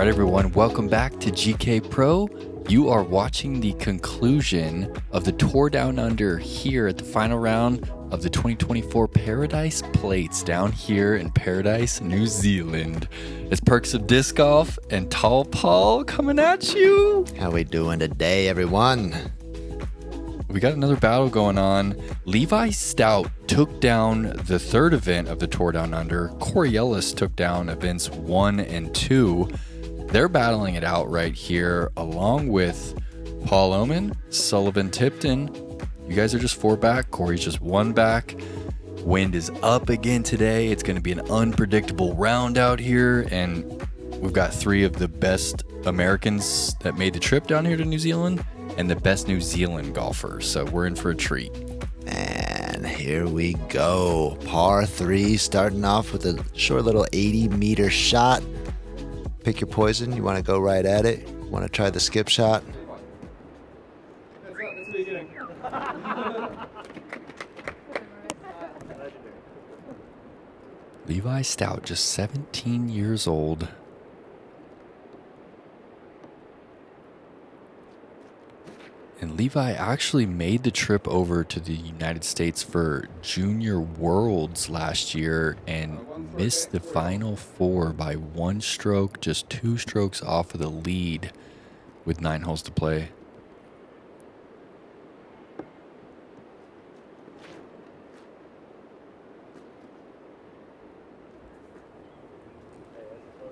right, everyone, welcome back to GK Pro. You are watching the conclusion of the Tour Down Under here at the final round of the 2024 Paradise Plates down here in Paradise, New Zealand. It's Perks of Disc Golf and Tall Paul coming at you. How we doing today, everyone? We got another battle going on. Levi Stout took down the third event of the Tour Down Under. Corey Ellis took down events 1 and 2. They're battling it out right here, along with Paul Oman, Sullivan Tipton. You guys are just 4 back. Corey's just 1 back. Wind is up again today. It's going to be an unpredictable round out here, and we've got 3 of the best Americans that made the trip down here to New Zealand and the best New Zealand golfers. So we're in for a treat. And here we go. Par 3, starting off with a short little 80-meter shot. Pick your poison. You want to go right at it? You want to try the skip shot? Levi Stout, just 17 years old. And Levi actually made the trip over to the United States for Junior Worlds last year and missed the final 4 by 1 stroke, just 2 strokes off of the lead with 9 holes to play.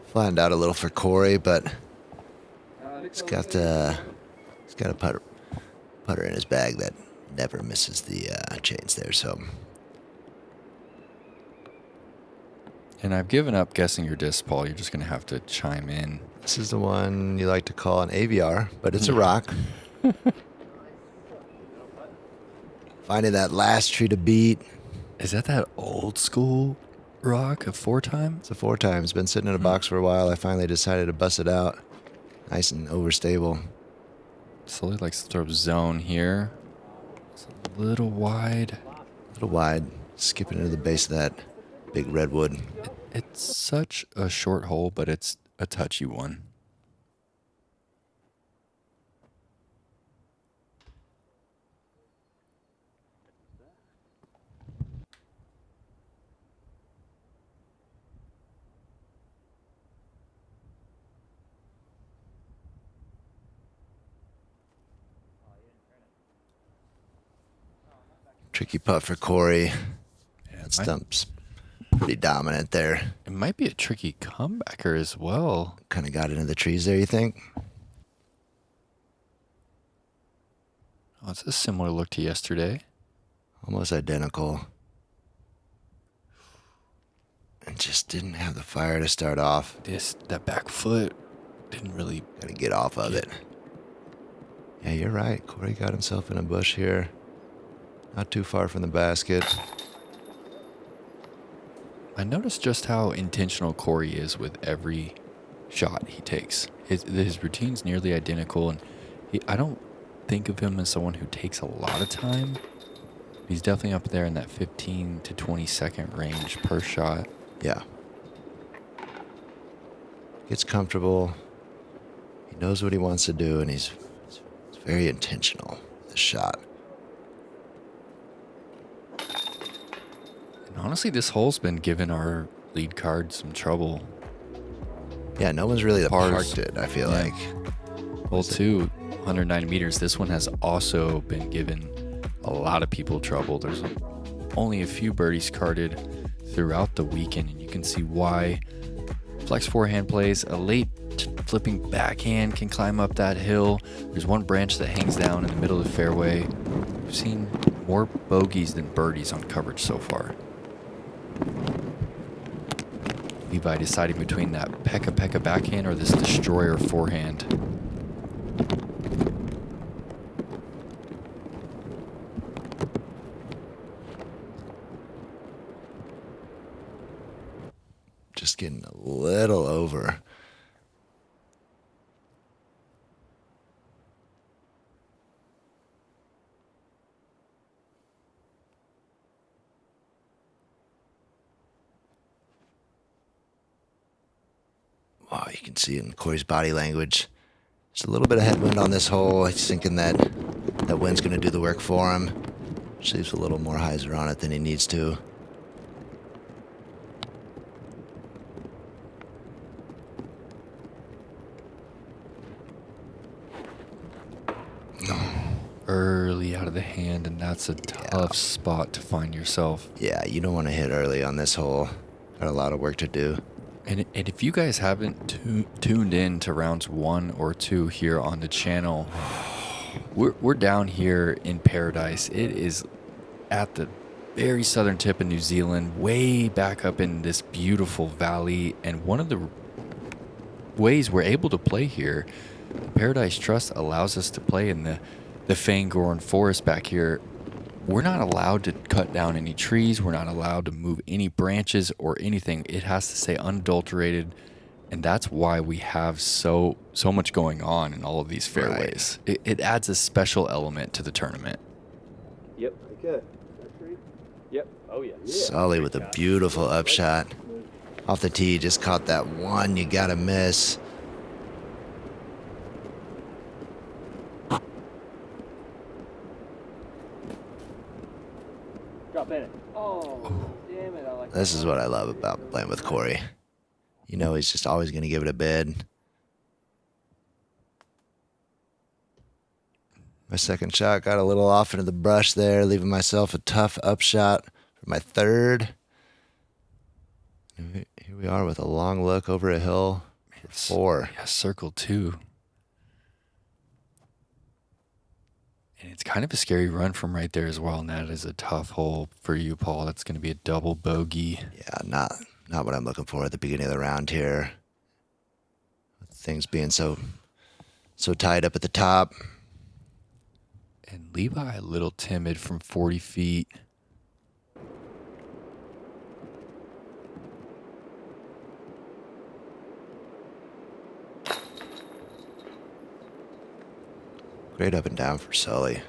Flattened out a little for Corey, but he's got a putter in his bag that never misses the chains there. So, And I've given up guessing your disc, Paul. You're just going to have to chime in. this is the one you like to call an AVR, but it's a rock. Finding that last tree to beat. Is that old school rock, a 4-time? It's a 4-time. It's been sitting in a box for a while. I finally decided to bust it out. Nice and overstable. Slowly likes to throw zone here. It's a little wide. A little wide. Skipping into the base of that big redwood. It's such a short hole, but it's a touchy one. Tricky putt for Corey. Yeah, That stump's pretty dominant there. it might be a tricky comebacker as well. Kind of got into the trees there, you think? Oh, it's a similar look to yesterday. Almost identical. And just didn't have the fire to start off. That back foot didn't really. Got to get off of it. Yeah, you're right. Corey got himself in a bush here. Not too far from the basket. I noticed just how intentional Corey is with every shot he takes. His routine's nearly identical, and I don't think of him as someone who takes a lot of time. He's definitely up there in that 15 to 20 second range per shot. Yeah. Gets comfortable. He knows what he wants to do, and he's very intentional with the shot. And honestly, this hole's been giving our lead card some trouble. Yeah, no one's really Pars. parked it, I feel like. Hole 2, 109 meters. This one has also been giving a lot of people trouble. There's only a few birdies carded throughout the weekend, and you can see why. Flex forehand plays, a late flipping backhand can climb up that hill. There's one branch that hangs down in the middle of the fairway. We've seen more bogeys than birdies on coverage so far. Levi deciding between that pekka backhand or this destroyer forehand. Just getting a little over. Oh, you can see it in Corey's body language. Just a little bit of headwind on this hole. He's thinking that wind's going to do the work for him. Just leaves a little more hyzer on it than he needs to. Early out of the hand, and that's a tough spot to find yourself. Yeah, you don't want to hit early on this hole. Got a lot of work to do. And if you guys haven't tuned in to rounds 1 or 2 here on the channel, we're down here in Paradise. It is at the very southern tip of New Zealand, way back up in this beautiful valley. And one of the ways we're able to play here, Paradise Trust allows us to play in the Fangorn Forest back here. We're not allowed to cut down any trees. We're not allowed to move any branches or anything. It has to stay unadulterated, and that's why we have so much going on in all of these fairways. Right. It adds a special element to the tournament. Yep. Okay. Yep. Oh yeah. Sully with a beautiful upshot. Off the tee, just caught that one you gotta miss. Drop in it. Oh, damn it. I like This is what I love about playing with Corey. You know he's just always going to give it a bid. My second shot got a little off into the brush there, leaving myself a tough upshot for my third. And here we are with a long look over a hill for 4. Yeah, circle 2. And it's kind of a scary run from right there as well, and that is a tough hole for you, Paul. That's going to be a double bogey. Yeah, not what I'm looking for at the beginning of the round here. With things being so tied up at the top. And Levi a little timid from 40 feet. Great up and down for Sully.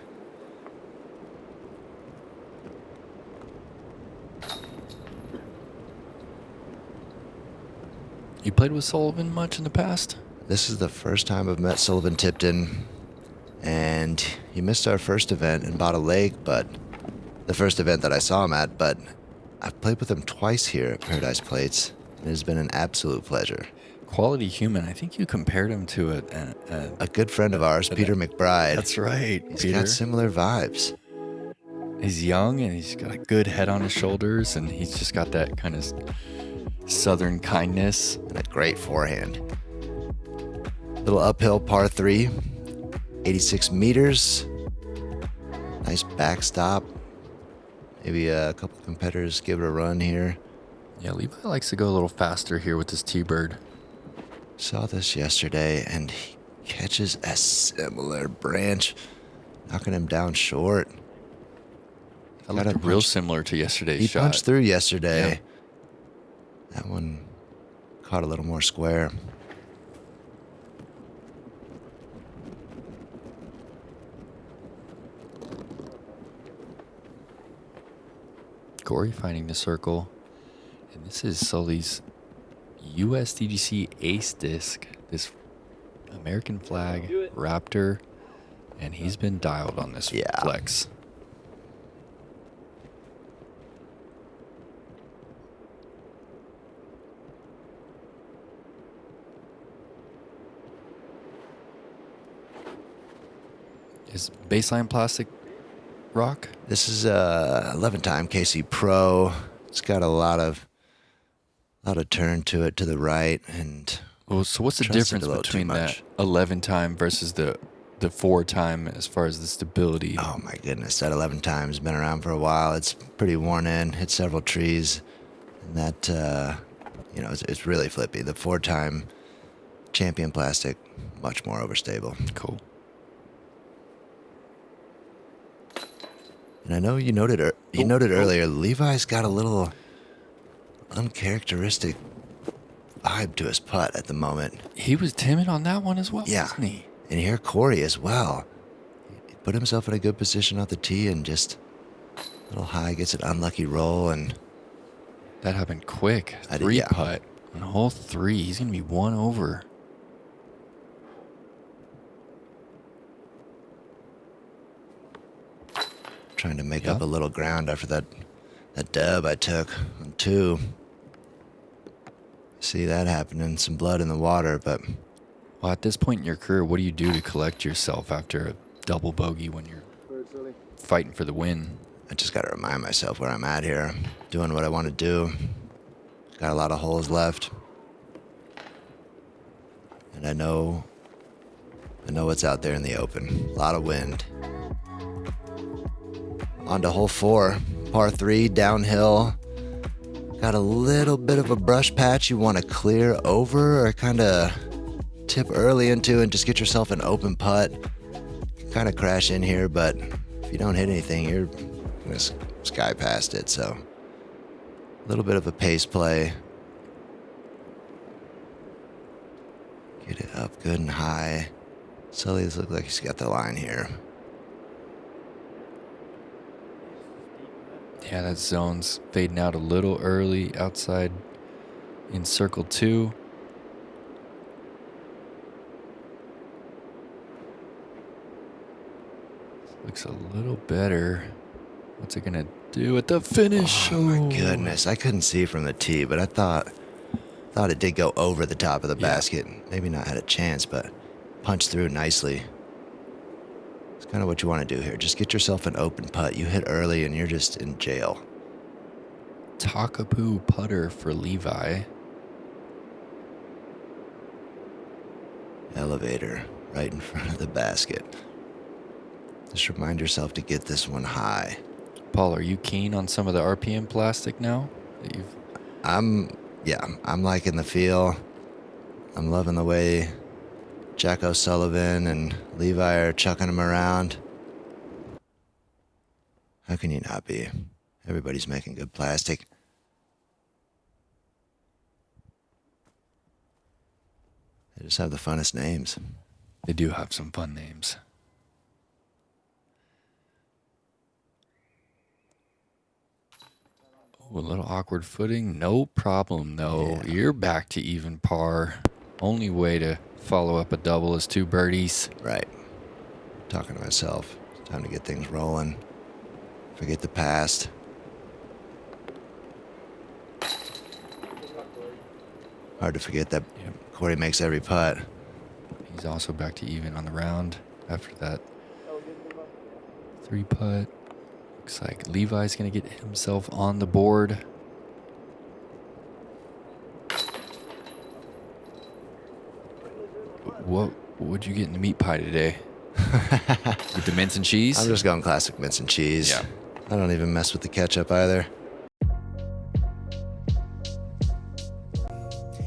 You played with Sullivan much in the past? This is the first time I've met Sullivan Tipton, and he missed our first event in Bottle Lake, but the first event that I saw him at, but I've played with him twice here at Paradise Plates, and it has been an absolute pleasure. Quality human. I think you compared him to a good friend of ours, Peter McBride. That's right, He's got similar vibes. He's young, and he's got a good head on his shoulders, and he's just got that kind of southern kindness. And a great forehand. Little uphill par 3, 86 meters. Nice backstop. Maybe a couple competitors give it a run here. Yeah, Levi likes to go a little faster here with this T-bird. Saw this yesterday, and he catches a similar branch, knocking him down short. That looked real similar to yesterday's shot. He punched through yesterday. Yeah. That one caught a little more square. Corey finding the circle. And this is Sully's USDGC Ace Disc, this American flag Raptor, and he's been dialed on this flex. Is baseline plastic rock? This is a 11-time KC Pro. It's got a lot of turn to it to the right, and so what's the difference between that 11-time versus the 4-time as far as the stability? Oh my goodness, that 11-time's been around for a while. It's pretty worn in, hit several trees, and that it's really flippy. The 4-time champion plastic, much more overstable. Cool. And I know you noted earlier, Levi's got a little uncharacteristic vibe to his putt at the moment. He was timid on that one as well, yeah. Wasn't he? And here Corey as well. He put himself in a good position off the tee and just a little high, gets an unlucky roll, and that happened quick. 3 putt. On hole 3, he's going to be 1 over. Trying to make up a little ground after that dub I took on 2. See that happening, some blood in the water, but... Well, at this point in your career, what do you do to collect yourself after a double bogey when you're fighting for the win? I just got to remind myself where I'm at here. Doing what I want to do. Got a lot of holes left. And I know what's out there in the open. A lot of wind. On to hole 4, par 3, downhill. Got a little bit of a brush patch you want to clear over or kind of tip early into and just get yourself an open putt. Kind of crash in here, but if you don't hit anything, you're going to sky past it. So a little bit of a pace play. Get it up good and high. Sully's look like he's got the line here. Yeah, that zone's fading out a little early outside in circle 2. Looks a little better. What's it gonna do at the finish? Oh my goodness, I couldn't see from the tee, but I thought it did go over the top of the basket. Maybe not had a chance, but punched through nicely. It's kind of what you want to do here. Just get yourself an open putt. You hit early and you're just in jail. Takapoo putter for Levi. Elevator right in front of the basket. Just remind yourself to get this one high. Paul, are you keen on some of the RPM plastic now? I'm liking the feel. I'm loving the way Jacko Sullivan and Levi are chucking them around. How can you not be? Everybody's making good plastic. They just have the funnest names. They do have some fun names. Oh, a little awkward footing. No problem, though. Yeah. You're back to even par. Only way to follow up a double is 2 birdies. Right. Talking to myself. It's time to get things rolling. Forget the past. Hard to forget that Corey makes every putt. He's also back to even on the round after that 3 putt. Looks like Levi's going to get himself on the board. What would you get in the meat pie today? With the mince and cheese? I'm just going classic mince and cheese. Yeah. I don't even mess with the ketchup either.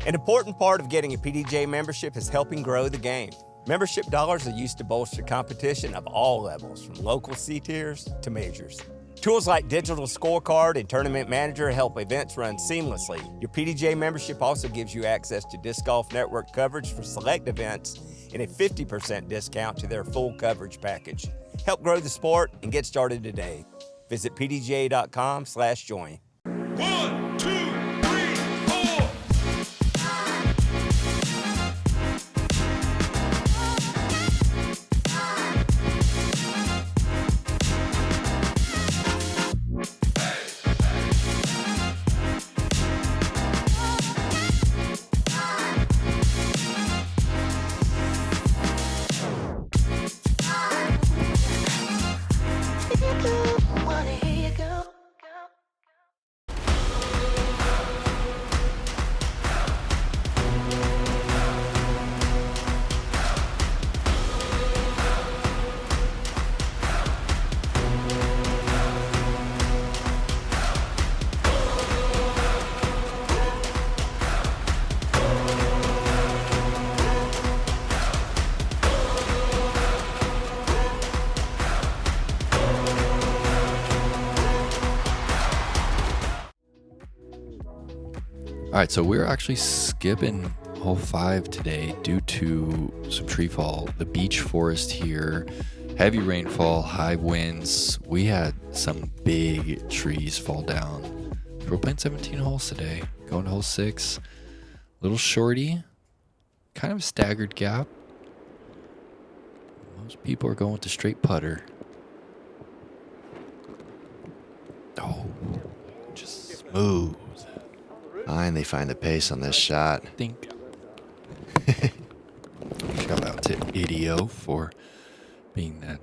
An important part of getting a PDJ membership is helping grow the game. Membership dollars are used to bolster competition of all levels, from local C-tiers to majors. Tools like Digital Scorecard and Tournament Manager help events run seamlessly. Your PDJ membership also gives you access to Disc Golf Network coverage for select events and a 50% discount to their full coverage package. Help grow the sport and get started today. Visit pdja.com/join. 1, 2, 3, 4. All right, so we're actually skipping hole 5 today due to some tree fall. The beech forest here, heavy rainfall, high winds. We had some big trees fall down. We're playing 17 holes today, going to hole 6. Little shorty. Kind of a staggered gap. Most people are going with the straight putter. Oh, just smooth. Finally find the pace on this shot. Think. Shout out to Idio for being that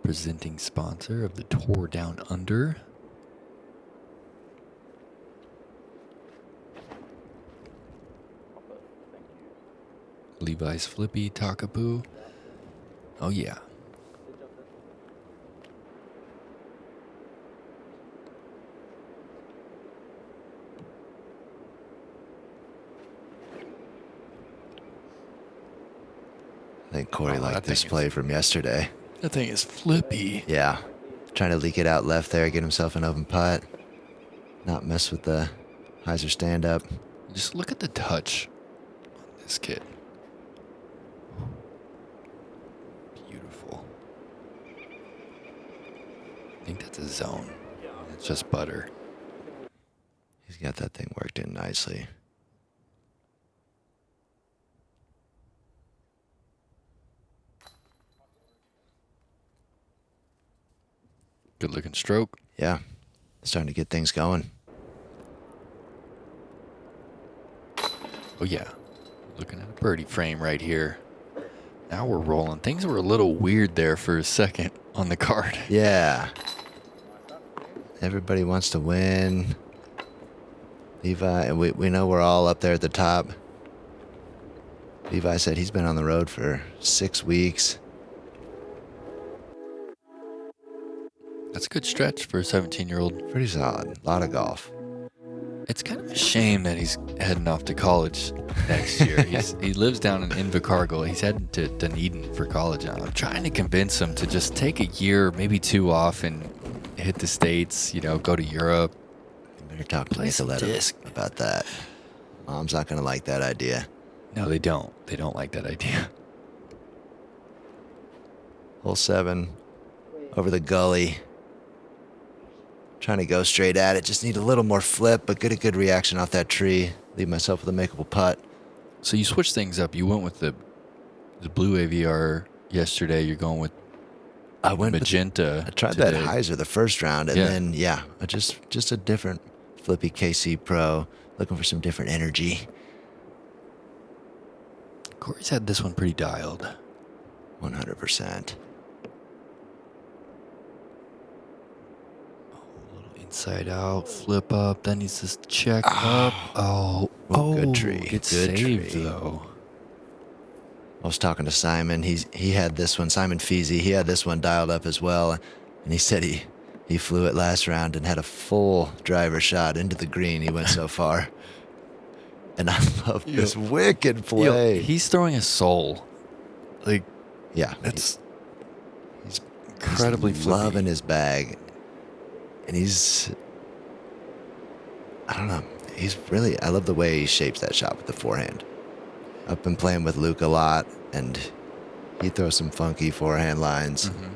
presenting sponsor of the Tour Down Under. Levi's Flippy Takapoo. Oh yeah. I think Corey Oh, liked that this thing play from yesterday. That thing is flippy. Yeah. Trying to leak it out left there, get himself an open putt. Not mess with the hyzer stand up. Just look at the touch on this kid. Beautiful. I think that's a zone. It's just butter. He's got that thing worked in nicely. Good looking stroke. Yeah. Starting to get things going. Oh yeah. Looking at a birdie frame right here. Now we're rolling. Things were a little weird there for a second on the card. Yeah. Everybody wants to win. Levi, and we know we're all up there at the top. Levi said he's been on the road for 6 weeks. That's a good stretch for a 17-year-old. Pretty solid. A lot of golf. It's kind of a shame that he's heading off to college next year. He lives down in Invercargill. He's heading to Dunedin for college now. I'm trying to convince him to just take a year, maybe 2 off and hit the States, go to Europe. You better talk to Play some Nicoletta disc. about that. Mom's not going to like that idea. No, they don't. They don't like that idea. Hole 7. Over the gully. Trying to go straight at it. Just need a little more flip, but get a good reaction off that tree. Leave myself with a makeable putt. So you switched things up. You went with the blue AVR yesterday. You're going with I went magenta. I tried today. that hyzer the first round, and then just a different flippy KC Pro. Looking for some different energy. Corey's had this one pretty dialed. 100%. Inside out, flip up, then he's just check up. Oh, good tree. Good Good save, tree. though. I was talking to Simon. He had this one, Simon Feasy. He had this one dialed up as well, and he said he flew it last round and had a full driver shot into the green. He went so far, and I love this wicked play. Yo, he's throwing a soul. Like, Yeah, it's he's incredibly he's flippy. loving his bag, and I don't know. I love the way he shapes that shot with the forehand. I've been playing with Luke a lot, and he throws some funky forehand lines. Mm-hmm.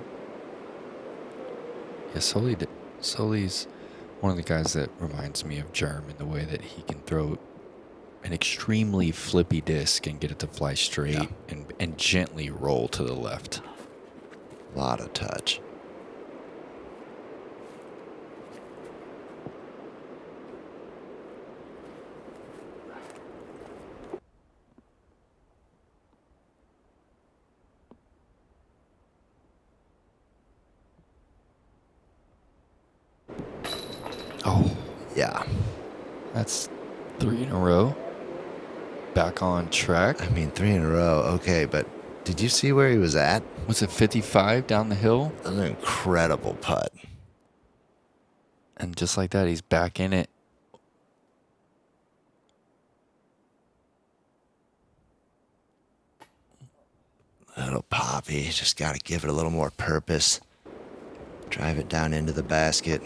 Yeah, Sully's one of the guys that reminds me of Germ in the way that he can throw an extremely flippy disc and get it to fly straight and gently roll to the left. A lot of touch. Oh, Yeah. that's 3 in a row. Back on track. I mean, 3 in a row. Okay, but did you see where he was at? Was it 55 down the hill? An incredible putt. And just like that, he's back in it. Little poppy. Just got to give it a little more purpose. Drive it down into the basket.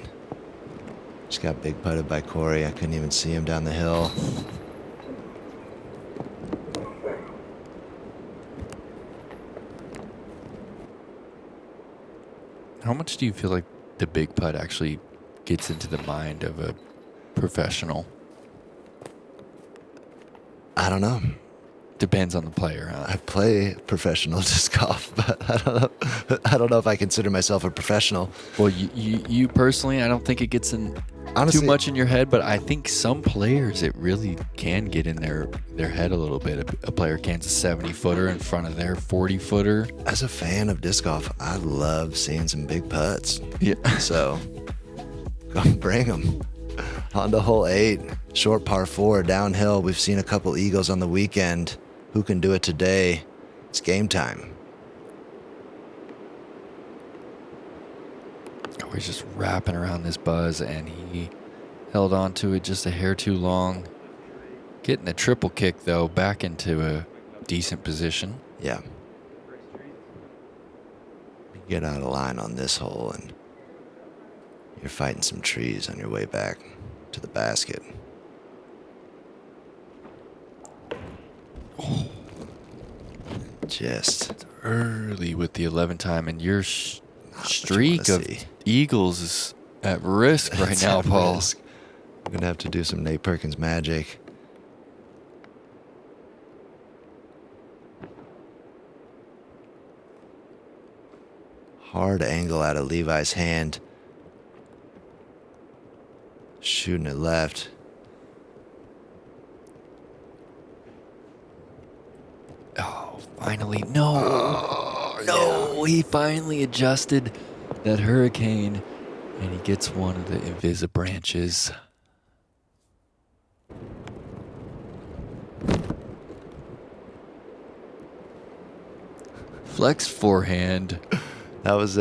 Just got big putted by Corey. I couldn't even see him down the hill. How much do you feel like the big putt actually gets into the mind of a professional? I I don't know. Depends on the player, huh? I play professional disc golf, but I don't know if I consider myself a professional. Well, you personally, I don't think it gets in Honestly, too much in your head, but I think some players it really can get in their head a little bit. A player cans a 70-footer in front of their 40-footer. as a fan of disc golf, I love seeing some big putts. Yeah. So, go bring them. On to hole 8, short par 4, downhill. We've seen a couple eagles on the weekend. Who can do it today? It's game time. Oh, he's just wrapping around this buzz, and he held on to it just a hair too long. Getting a triple kick, though, back into a decent position. Yeah. You get out of line on this hole, and you're fighting some trees on your way back to the basket. Just Early with the 11 time, and your what you streak wanna of see. Eagles is at risk right It's now, at Paul. risk. I'm going to have to do some Nate Perkins magic. Hard angle out of Levi's hand. Shooting it left. Oh, finally. No, he finally adjusted that hurricane, and he gets one of the Invisa branches. Flex forehand. That was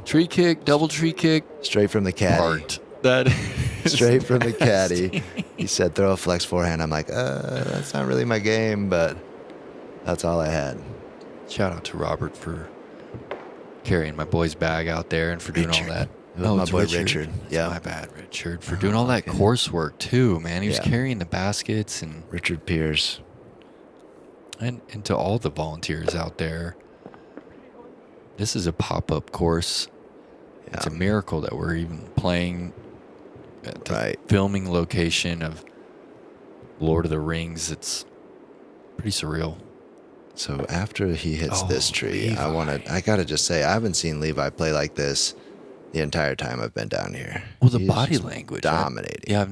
Tree kick, double tree kick. straight from the caddy. Part. That Straight from the caddy. He said, throw a flex forehand. I'm like, that's not really my game, but that's all I had. Shout out to Robert for carrying my boy's bag out there and for doing all Richard. that. It was my it's boy Richard. It's Yeah. my bad, Richard, for doing all that coursework too, man. He was Yeah. carrying the baskets and Richard Pierce. to all the volunteers out there. This is a pop-up course. It's a miracle that we're even playing at the Right. filming location of Lord of the Rings. It's pretty surreal. So after he hits this Oh, tree, Levi. I gotta just say, I haven't seen Levi play like this the entire time I've been down here. Well, the He's body just language. dominating. Yeah,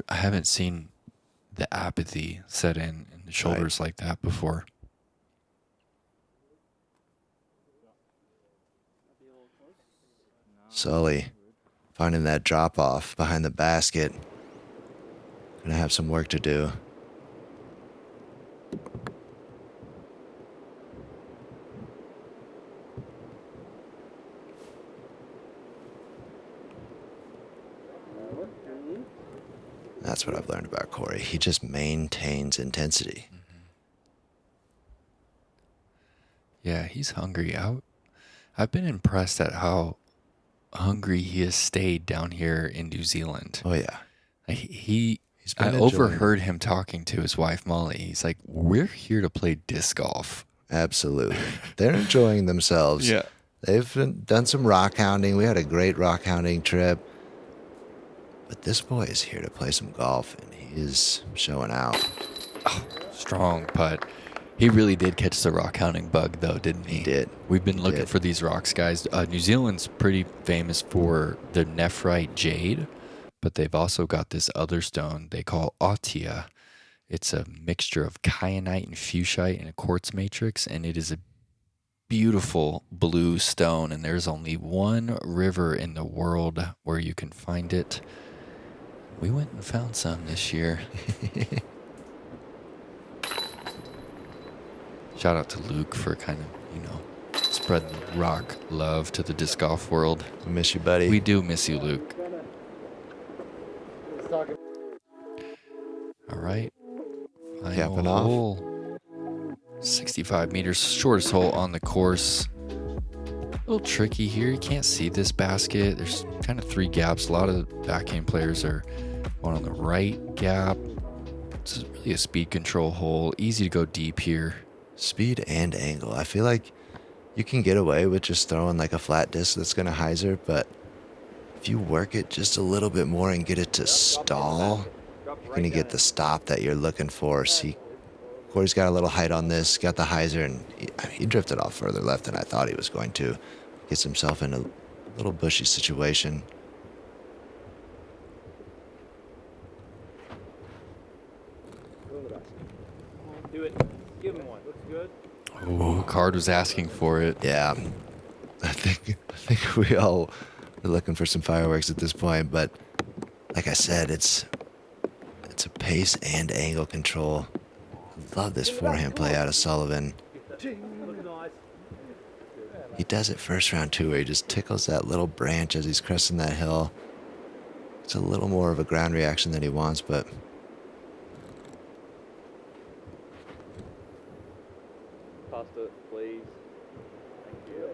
I haven't seen the apathy set in the shoulders like that before. Sully finding that drop off behind the basket. Gonna have some work to do. That's what I've learned about Corey. He just maintains intensity. Yeah, he's hungry. I've been impressed at how hungry he has stayed down here in New Zealand. Oh yeah. I been enjoying overheard him talking to his wife Molly. He's like, "We're here to play disc golf." Absolutely. They're enjoying themselves. Yeah. They've done some rock hounding. We had a great rock hounding trip. But this boy is here to play some golf, and he is showing out. Strong putt. He really did catch the rock hounding bug, though, didn't he? He did. We've been He looking did. for these rocks, guys. New Zealand's pretty famous for their nephrite jade, but they've also got this other stone they call autia. It's a mixture of kyanite and fuchsite in a quartz matrix, and it is a beautiful blue stone, and there's only one river in the world where you can find it. We went and found some this year. Shout out to Luke for kind of, spreading rock love to the disc golf world. I miss you, buddy. We do miss you, Luke. All right. Final Capping off. hole. 65 meters, shortest hole on the course. A little tricky here. You can't see this basket. There's kind of 3 gaps. A lot of backhand players are going on the right gap. It's really a speed control hole. Easy to go deep here. Speed and angle. I feel like you can get away with just throwing like a flat disc that's going to hyzer, but if you work it just a little bit more and get it to stall, you're going to get the stop that you're looking for. See, Corey's got a little height on this, got the hyzer, and he drifted off further left than I thought he was going to. Gets himself in a little bushy situation. Do it. Give him one. Looks good. Oh, Card was asking for it. Yeah, I think we all are looking for some fireworks at this point, but like I said, it's a pace and angle control. I love this forehand play out of Sullivan. He does it first round too, where he just tickles that little branch as he's cresting that hill. It's a little more of a ground reaction than he wants, but Pasta, please. Thank you.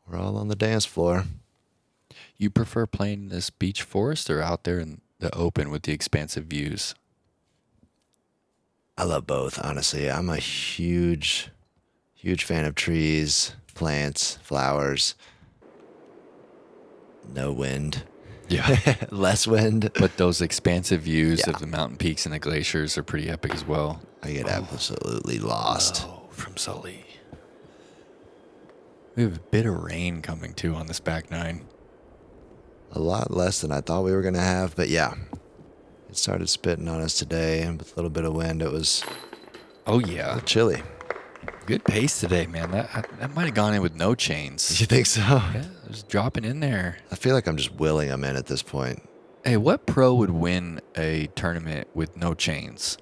we're all on the dance floor. You prefer playing in this beach forest or out there in the open with the expansive views? I love both, honestly. I'm a huge fan of trees, plants, flowers. No wind. Yeah. Less wind. But those expansive views Yeah. of the mountain peaks and the glaciers are pretty epic as well. I get absolutely lost. Oh, from Sully. We have a bit of rain coming too on this back nine. A lot less than I thought we were going to have, but yeah. It started spitting on us today, and with a little bit of wind, it was Oh yeah, chilly. good pace today, man. That might have gone in with no chains. You think so? Yeah, it was dropping in there. I feel like I'm just willing them in at this point. Hey, what pro would win a tournament with no chains?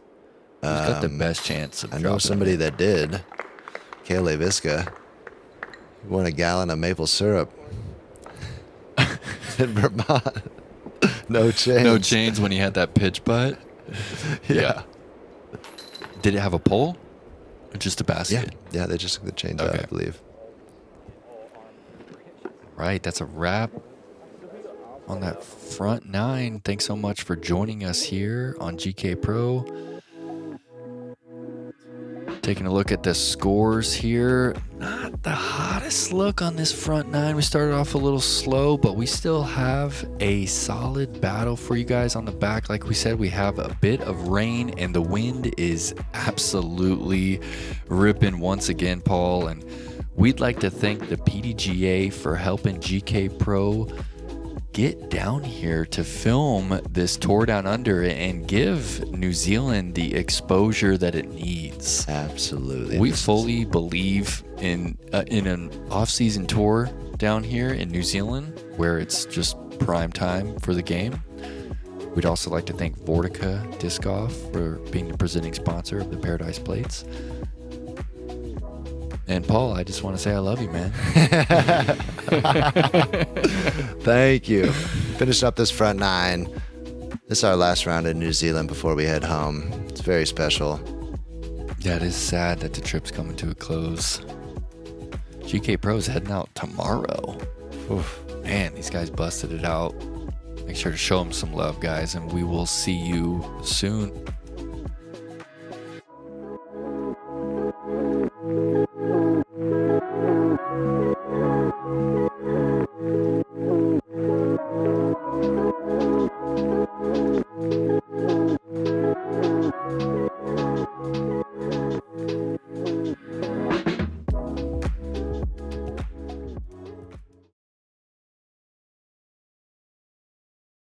Who's got the best chance of I know dropping somebody in? that did. Kale Visca. He won a gallon of maple syrup in Vermont. No chains. No chains when he had that pitch putt. Yeah. Did it have a pole or just a Yeah. basket? Yeah, they just took the chains out, I Okay. believe. Right, that's a wrap on that front nine. Thanks so much for joining us here on GK Pro. Taking a look at the scores here. Not the hottest look on this front nine. We started off a little slow, but we still have a solid battle for you guys on the back. Like we said, we have a bit of rain and the wind is absolutely ripping once again, Paul. And we'd like to thank the PDGA for helping GK Pro get down here to film this tour down under and give New Zealand the exposure that it needs. Absolutely. We This is- fully believe in an off-season tour down here in New Zealand where it's just prime time for the game. We'd also like to thank Vortica Disc Golf for being the presenting sponsor of the Paradise Plates. And Paul, I just want to say I love you, man. Thank you. Finished up this front nine. This is our last round in New Zealand before we head home. It's very special. Yeah, it is sad that the trip's coming to a close. GK Pro's heading out tomorrow. Oof. Man, these guys busted it out. Make sure to show them some love, guys, and we will see you soon.